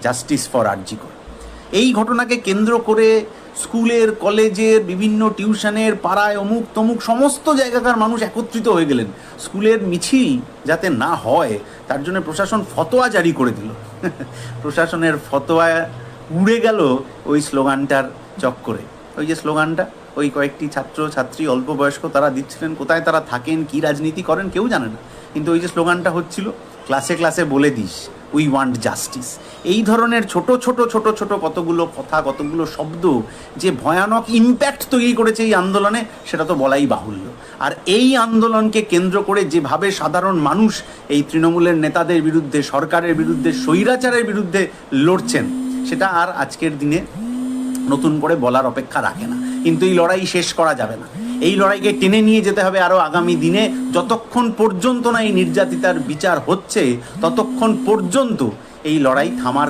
Justice for আরজি কর। এই ঘটনাকে কেন্দ্র করে স্কুলের, কলেজের, বিভিন্ন টিউশনের, পাড়ায়, অমুক তমুক সমস্ত জায়গাকার মানুষ একত্রিত হয়ে গেলেন। স্কুলের মিছিল যাতে না হয় তার জন্য প্রশাসন ফতোয়া জারি করে দিল। প্রশাসনের ফতোয়া উড়ে গেল ওই স্লোগানটার চক্করে। ওই যে স্লোগানটা ওই কয়েকটি ছাত্র ছাত্রী অল্প বয়স্ক তারা দিচ্ছিলেন, কোথায় তারা থাকেন, কী রাজনীতি করেন কেউ জানে না, কিন্তু ওই যে স্লোগানটা হচ্ছিল, ক্লাসে ক্লাসে বলে দিস উই ওয়ান্ট জাস্টিস। এই ধরনের ছোট ছোট ছোট ছোট কতগুলো কথা, কতগুলো শব্দ যে ভয়ানক ইম্প্যাক্ট তৈরি করেছে এই আন্দোলনে, সেটা তো বলাই বাহুল্য। আর এই আন্দোলনকে কেন্দ্র করে যেভাবে সাধারণ মানুষ এই তৃণমূলের নেতাদের বিরুদ্ধে, সরকারের বিরুদ্ধে, স্বৈরাচারের বিরুদ্ধে লড়ছেন, সেটা আর আজকের দিনে নতুন করে বলার অপেক্ষা রাখে না। কিন্তু এই লড়াই শেষ করা যাবে না, এই লড়াইকে টেনে নিয়ে যেতে হবে আরও আগামী দিনে। যতক্ষণ পর্যন্ত না এই নির্যাতিতার বিচার হচ্ছে, ততক্ষণ পর্যন্ত এই লড়াই থামার